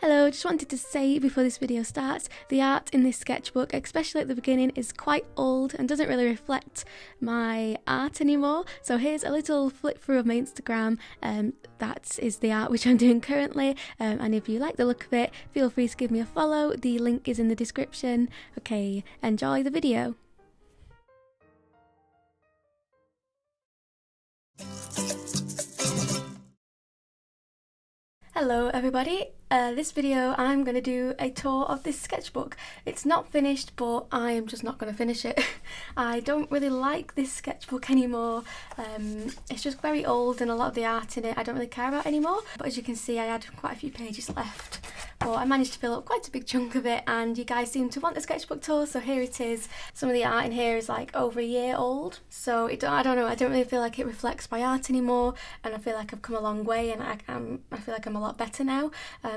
Hello, just wanted to say before this video starts, the art in this sketchbook, especially at the beginning, is quite old and doesn't really reflect my art anymore. So here's a little flip through of my Instagram, that is the art which I'm doing currently, and if you like the look of it, feel free to give me a follow, the link is in the description. Okay, enjoy the video. Hello everybody, this video I'm going to do a tour of this sketchbook. It's not finished, but I am just not going to finish it. I don't really like this sketchbook anymore. It's just very old and a lot of the art in it I don't really care about anymore. But as you can see, I had quite a few pages left. But I managed to fill up quite a big chunk of it, and you guys seem to want the sketchbook tour, so here it is. Some of the art in here is like over a year old, so I don't know, I don't really feel like it reflects my art anymore, and I feel like I've come a long way, and I feel like I'm a lot better now,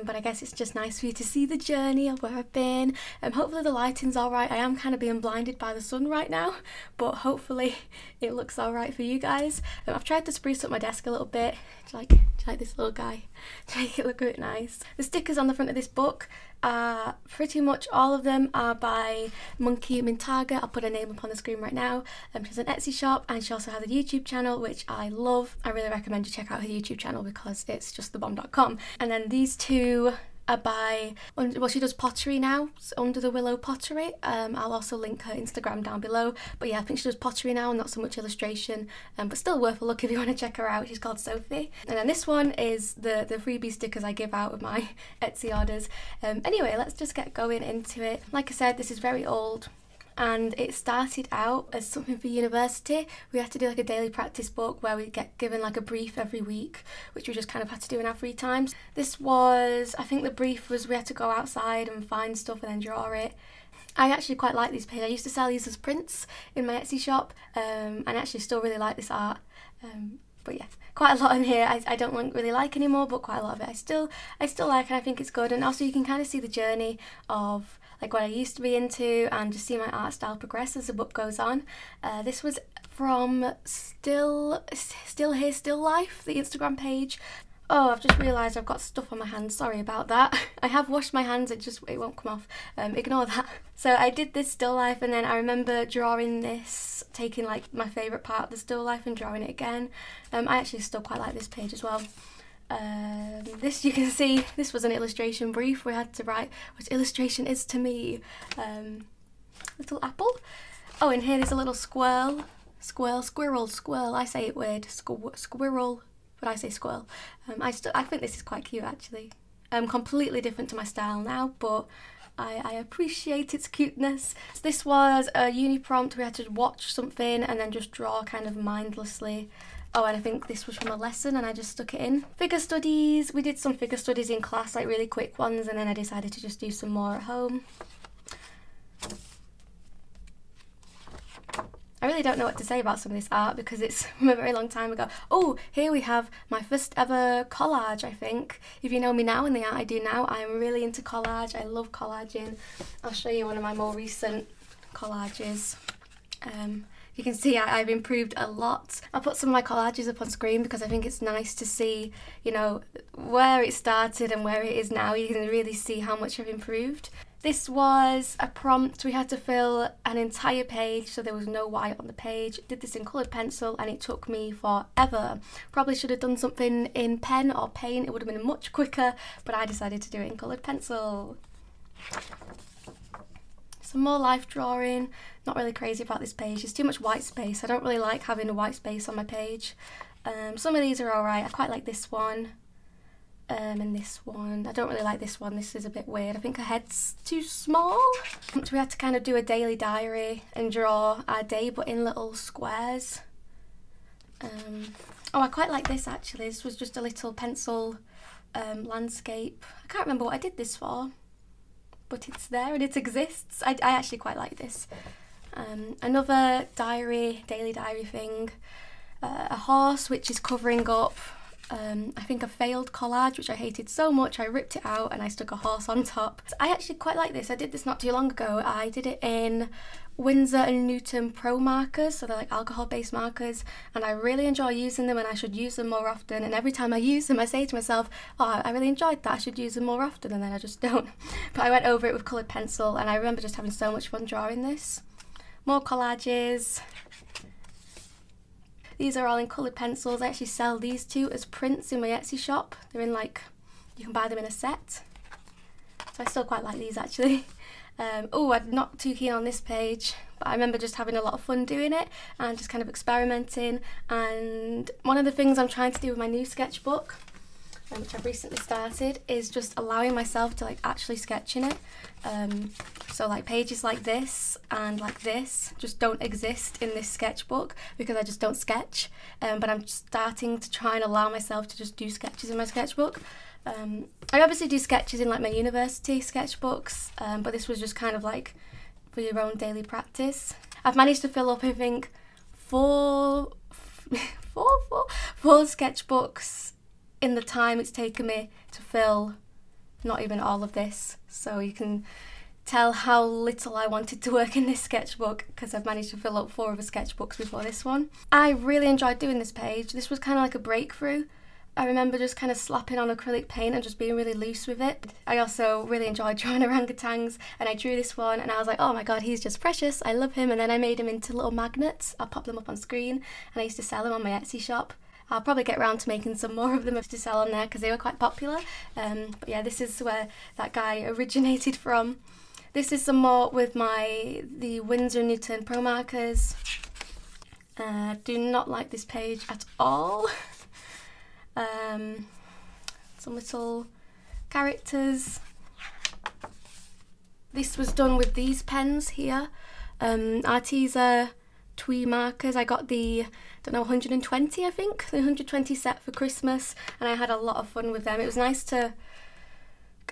but I guess it's just nice for you to see the journey of where I've been. Hopefully the lighting's alright. I am kind of being blinded by the sun right now, but hopefully it looks alright for you guys. I've tried to spruce up my desk a little bit. Do you like this little guy? To make it look a bit nice. The stickers on the front of this book are pretty much all of them are by Monkey Mintaga. I'll put her name up on the screen right now. She has an Etsy shop and she also has a YouTube channel, which I love. I really recommend you check out her YouTube channel because it's just thebomb.com. And then these two are by, well, she does pottery now, Under the Willow Pottery. I'll also link her Instagram down below. But yeah, I think she does pottery now and not so much illustration, but still worth a look if you want to check her out. She's called Sophie. And then this one is the freebie stickers I give out with my Etsy orders. Anyway, let's just get going into it. Like I said, this is very old, and it started out as something for university. We had to do like a daily practice book where we get given like a brief every week, which we just kind of had to do in our free times. This was, I think the brief was we had to go outside and find stuff and then draw it. I actually quite like these pages. I used to sell these as prints in my Etsy shop, and I actually still really like this art. But yeah, quite a lot in here I don't really like anymore, but quite a lot of it I still like, and I think it's good. And also you can kind of see the journey of like what I used to be into and just see my art style progress as the book goes on. This was from Still Here, Still Life, the Instagram page. Oh, I've just realised I've got stuff on my hands, sorry about that. I have washed my hands, it won't come off, ignore that. So I did this still life, and then I remember drawing this, taking like my favourite part of the still life and drawing it again. I actually still quite like this page as well. This, you can see, this was an illustration brief. We had to write what illustration is to me. Little apple. Oh, and here there's a little squirrel, I say it weird, squirrel, but I say squirrel. I think this is quite cute actually. Completely different to my style now, but I appreciate its cuteness. This was a uni prompt. We had to watch something and then just draw kind of mindlessly. Oh, and I think this was from a lesson and I just stuck it in. Figure studies. We did some figure studies in class, like really quick ones, and then I decided to just do some more at home. I really don't know what to say about some of this art because it's from a very long time ago. Oh, here we have my first ever collage, I think. If you know me now and the art I do now, I am really into collage. I love collaging. I'll show you one of my more recent collages. You can see I've improved a lot. I'll put some of my collages up on screen because I think it's nice to see, you know, where it started and where it is now. You can really see how much I've improved. This was a prompt. We had to fill an entire page, so there was no white on the page. Did this in coloured pencil and it took me forever. Probably should have done something in pen or paint. It would have been much quicker, but I decided to do it in coloured pencil. Some more life drawing. Not really crazy about this page. There's too much white space. I don't really like having a white space on my page. Some of these are alright. I quite like this one. And this one. I don't really like this one. This is a bit weird. I think her head's too small. So we had to kind of do a daily diary and draw our day, but in little squares. Oh, I quite like this actually. This was just a little pencil landscape. I can't remember what I did this for, but it's there and it exists. I actually quite like this. Another daily diary thing. A horse which is covering up I think a failed collage, which I hated so much I ripped it out and I stuck a horse on top. So I actually quite like this. I did this not too long ago. I did it in Winsor and Newton Pro markers, so they're like alcohol based markers, and I really enjoy using them and I should use them more often, and every time I use them I say to myself, oh, I really enjoyed that, I should use them more often, and then I just don't. But I went over it with coloured pencil and I remember just having so much fun drawing this. More collages. These are all in coloured pencils. I actually sell these two as prints in my Etsy shop. They're in like, you can buy them in a set. So I still quite like these actually. Oh, I'm not too keen on this page, but I remember just having a lot of fun doing it and just kind of experimenting. And one of the things I'm trying to do with my new sketchbook, which I've recently started, is just allowing myself to like actually sketch in it. So like pages like this and like this just don't exist in this sketchbook because I just don't sketch, but I'm starting to try and allow myself to just do sketches in my sketchbook. I obviously do sketches in like my university sketchbooks, but this was just kind of like for your own daily practice. I've managed to fill up, I think, four sketchbooks in the time it's taken me to fill not even all of this, so you can tell how little I wanted to work in this sketchbook because I've managed to fill up 4 other sketchbooks before this one. I really enjoyed doing this page. This was kind of like a breakthrough. I remember just kind of slapping on acrylic paint and just being really loose with it. I also really enjoyed drawing orangutans, and I drew this one and I was like, oh my god, he's just precious, I love him. And then I made him into little magnets. I'll pop them up on screen and I used to sell them on my Etsy shop. I'll probably get around to making some more of them to sell on there because they were quite popular. But yeah, this is where that guy originated from. This is some more with the Winsor and Newton Pro markers. Do not like this page at all. Some little characters. This was done with these pens here, Arteza Twimarkers. I got the, don't know, 120 I think, the 120 set for Christmas, and I had a lot of fun with them. It was nice to,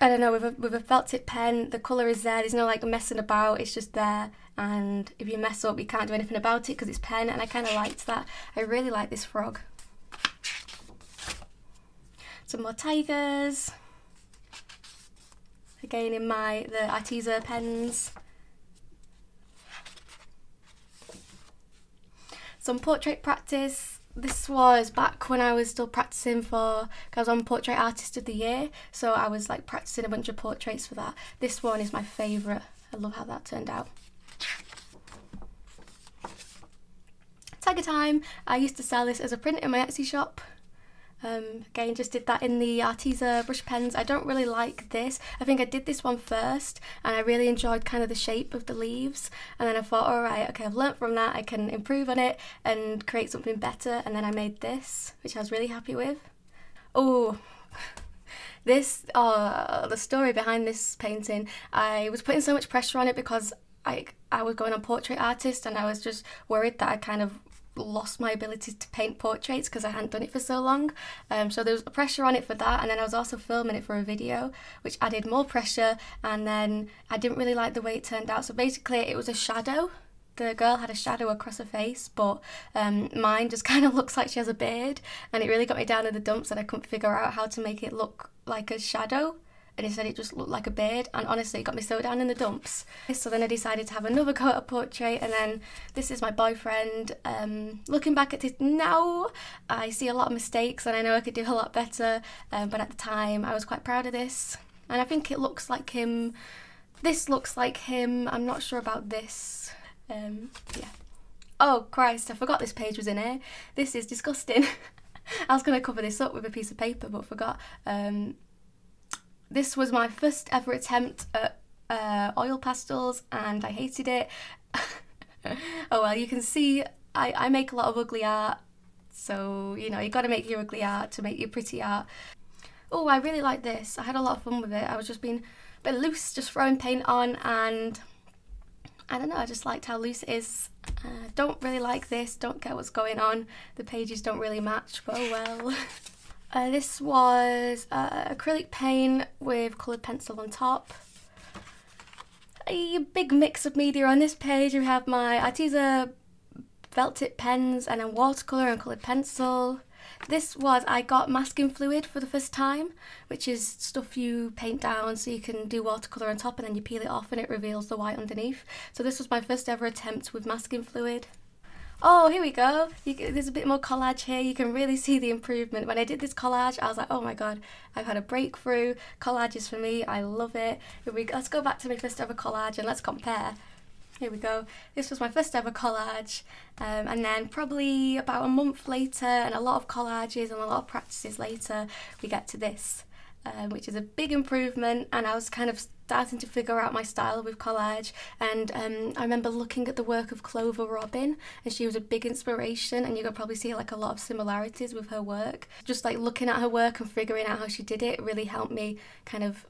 I don't know, with a felt tip pen, the colour is there, there's no like messing about, it's just there, and if you mess up you can't do anything about it because it's pen, and I kind of liked that. I really like this frog. Some more tigers, again in the Arteza pens. Some portrait practice. This was back when I was still practicing for, I was on Portrait Artist of the Year, so I was like practicing a bunch of portraits for that. This one is my favourite. I love how that turned out. Tiger time. I used to sell this as a print in my Etsy shop. Again, just did that in the Arteza brush pens. I don't really like this. I think I did this one first and I really enjoyed kind of the shape of the leaves, and then I thought, alright, okay, I've learnt from that, I can improve on it and create something better, and then I made this, which I was really happy with. Oh, this, the story behind this painting, I was putting so much pressure on it because I was going on Portrait Artist and I was just worried that I kind of lost my ability to paint portraits because I hadn't done it for so long, so there was pressure on it for that, and then I was also filming it for a video which added more pressure, and then I didn't really like the way it turned out. So basically it was a shadow. The girl had a shadow across her face, but mine just kind of looks like she has a beard, and it really got me down in the dumps and I couldn't figure out how to make it look like a shadow, and instead it just looked like a beard, and honestly it got me so down in the dumps. So then I decided to have another go at a portrait, and then this is my boyfriend. Looking back at it now, I see a lot of mistakes and I know I could do a lot better, but at the time I was quite proud of this, and I think it looks like him. This looks like him. I'm not sure about this. Yeah. Oh Christ, I forgot this page was in here. This is disgusting. I was going to cover this up with a piece of paper but forgot. This was my first ever attempt at oil pastels and I hated it. Oh well, you can see I make a lot of ugly art, so you know, you got to make your ugly art to make your pretty art. Oh, I really like this. I had a lot of fun with it. I was just being a bit loose, just throwing paint on, and I don't know, I just liked how loose it is. Don't really like this, don't get what's going on. The pages don't really match, but oh well. This was acrylic paint with coloured pencil on top. A big mix of media on this page. We have my Arteza felt tip pens and then watercolour and coloured pencil. I got masking fluid for the first time, which is stuff you paint down so you can do watercolour on top and then you peel it off and it reveals the white underneath. So this was my first ever attempt with masking fluid. Oh, here we go. There's a bit more collage here. You can really see the improvement. When I did this collage, I was like, oh my god, I've had a breakthrough. Collage is for me. I love it. Let's go back to my first ever collage and let's compare. Here we go. This was my first ever collage, and then probably about a month later and a lot of collages and a lot of practices later, we get to this, which is a big improvement, and I was kind of starting to figure out my style with collage. And I remember looking at the work of Clover Robin, and she was a big inspiration, and you can probably see like a lot of similarities with her work. Just like looking at her work and figuring out how she did it really helped me kind of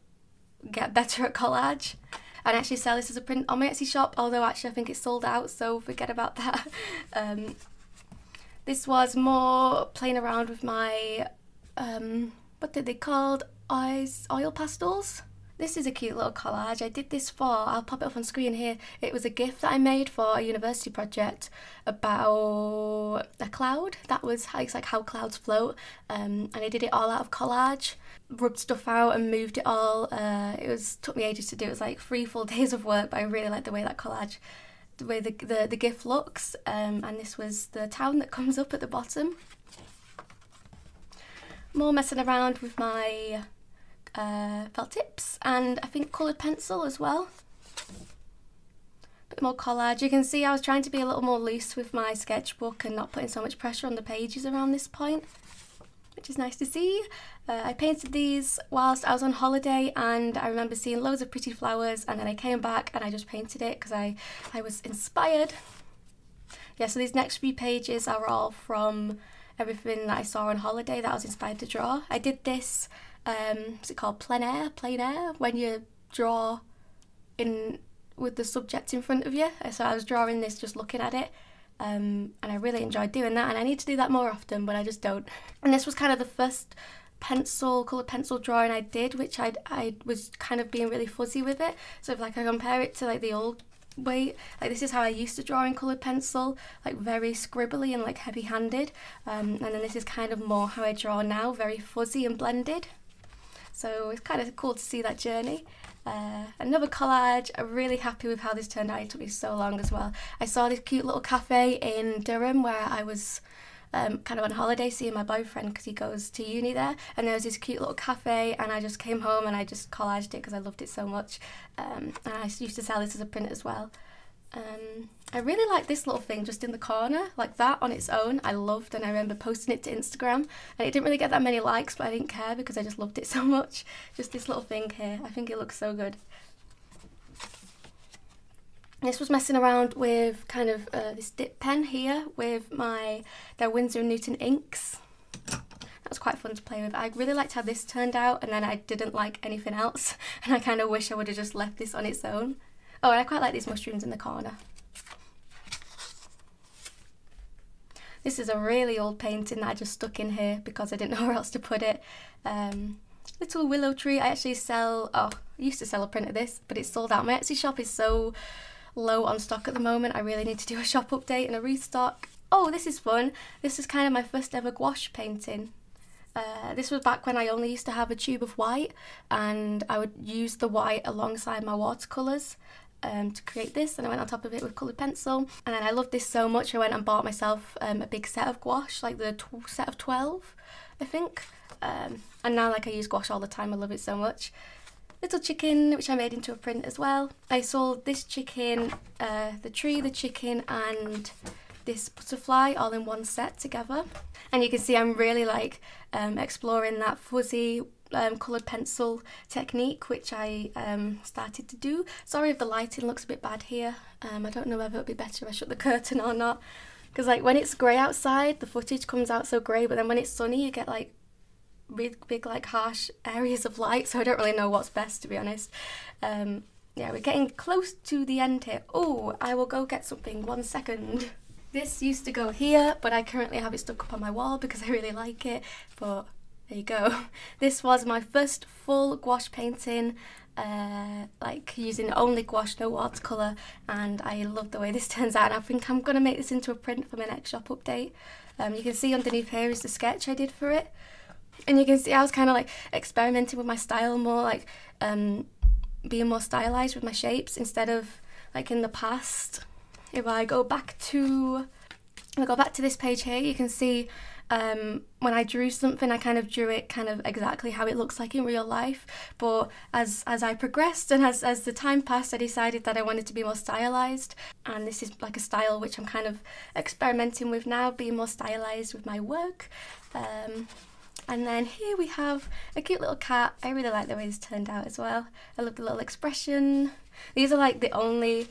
get better at collage. I actually sell this as a print on my Etsy shop, although actually I think it's sold out, so forget about that. This was more playing around with my, what did they called? Oil pastels. This is a cute little collage. I did this for, I'll pop it up on screen here. It was a gift that I made for a university project about a cloud. That was it's like how clouds float, and I did it all out of collage. Rubbed stuff out and moved it all. Took me ages to do. It was like 3 full days of work, but I really like the way that collage, the way the gift looks. And this was the town that comes up at the bottom. More messing around with my felt tips and I think coloured pencil as well. Bit more collage. You can see I was trying to be a little more loose with my sketchbook and not putting so much pressure on the pages around this point, which is nice to see. I painted these whilst I was on holiday, and I remember seeing loads of pretty flowers, and then I came back and I just painted it because I was inspired. Yeah, so these next few pages are all from everything that I saw on holiday that I was inspired to draw. I did this, what's it called, plein air, when you draw in with the subject in front of you. So I was drawing this just looking at it. And I really enjoyed doing that, and I need to do that more often, but I just don't. And this was kind of the first coloured pencil drawing I did, which I was kind of being really fuzzy with it. So if like I compare it to like the old way, like this is how I used to draw in coloured pencil, like very scribbly and like heavy-handed, and then this is kind of more how I draw now, very fuzzy and blended. So it's kind of cool to see that journey. Another collage. I'm really happy with how this turned out. It took me so long as well. I saw this cute little cafe in Durham where I was kind of on holiday seeing my boyfriend because he goes to uni there, and there was this cute little cafe, and I just came home and I just collaged it because I loved it so much. And I used to sell this as a print as well. I really like this little thing just in the corner, like that on its own. I loved, and I remember posting it to Instagram, and it didn't really get that many likes, but I didn't care because I just loved it so much. Just this little thing here, I think it looks so good. This was messing around with kind of this dip pen here with their Winsor and Newton inks. That was quite fun to play with. I really liked how this turned out, and then I didn't like anything else, and I kind of wish I would have just left this on its own. Oh, and I quite like these mushrooms in the corner. This is a really old painting that I just stuck in here because I didn't know where else to put it. Little willow tree. I actually I used to sell a print of this, but it's sold out. My Etsy shop is so low on stock at the moment. I really need to do a shop update and a restock. Oh, this is fun. This is kind of my first ever gouache painting. This was back when I only used to have a tube of white, and I would use the white alongside my watercolours to create this, and I went on top of it with coloured pencil. And then I loved this so much I went and bought myself a big set of gouache, like the set of 12 I think, and now like I use gouache all the time. I love it so much. Little chicken, which I made into a print as well. I sold this chicken, the tree, the chicken and this butterfly all in one set together, and you can see I'm really like exploring that fuzzy coloured pencil technique, which I started to do. Sorry if the lighting looks a bit bad here. I don't know whether it would be better if I shut the curtain or not, because like when it's grey outside the footage comes out so grey, but then when it's sunny you get like big like harsh areas of light, so I don't really know what's best, to be honest. Yeah, we're getting close to the end here. Oh, I will go get something, 1 second. This used to go here, but I currently have it stuck up on my wall because I really like it, but there you go. This was my first full gouache painting, like using only gouache, no watercolour, and I love the way this turns out. I think I'm going to make this into a print for my next shop update. You can see underneath here is the sketch I did for it. And you can see I was kind of like experimenting with my style more, like being more stylized with my shapes instead of like in the past. If I go back to this page here, you can see when I drew something, I kind of drew it kind of exactly how it looks like in real life. But as I progressed and as the time passed, I decided that I wanted to be more stylized. And this is like a style which I'm kind of experimenting with now, being more stylized with my work. And then here we have a cute little cat. I really like the way this turned out as well. I love the little expression. These are like the only,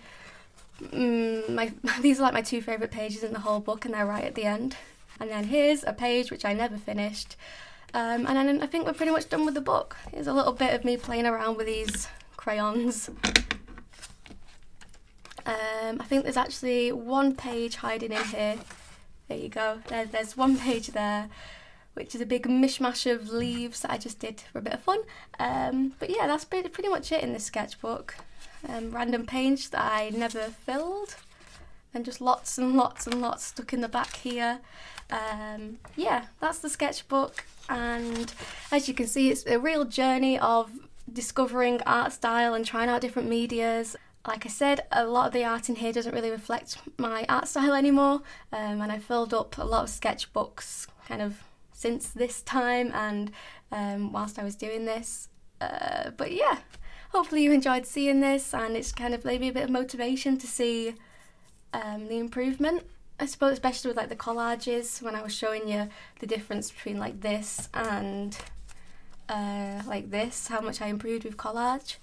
these are like my two favourite pages in the whole book, and they're right at the end. And then here's a page which I never finished. And then I think we're pretty much done with the book. Here's a little bit of me playing around with these crayons. I think there's actually one page hiding in here. There you go. There's one page there, which is a big mishmash of leaves that I just did for a bit of fun. But yeah, that's pretty much it in this sketchbook. Random pages that I never filled, and just lots and lots and lots stuck in the back here. Yeah, that's the sketchbook, and as you can see, it's a real journey of discovering art style and trying out different medias. Like I said, a lot of the art in here doesn't really reflect my art style anymore, and I filled up a lot of sketchbooks kind of since this time and whilst I was doing this. But yeah, hopefully you enjoyed seeing this, and it's kind of maybe a bit of motivation to see the improvement, I suppose, especially with like the collages, when I was showing you the difference between like this and like this, how much I improved with collage.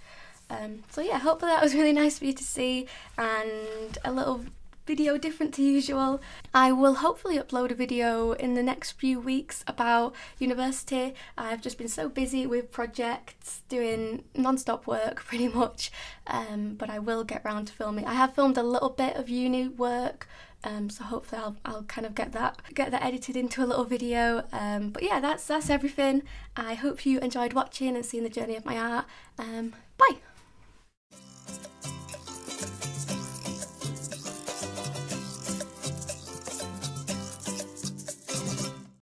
So yeah, hopefully that was really nice for you to see, and a little video different to usual. I will hopefully upload a video in the next few weeks about university. I've just been so busy with projects, doing non-stop work pretty much, but I will get round to filming. I have filmed a little bit of uni work, so hopefully I'll kind of get that edited into a little video. But yeah, that's everything. I hope you enjoyed watching and seeing the journey of my art. Bye!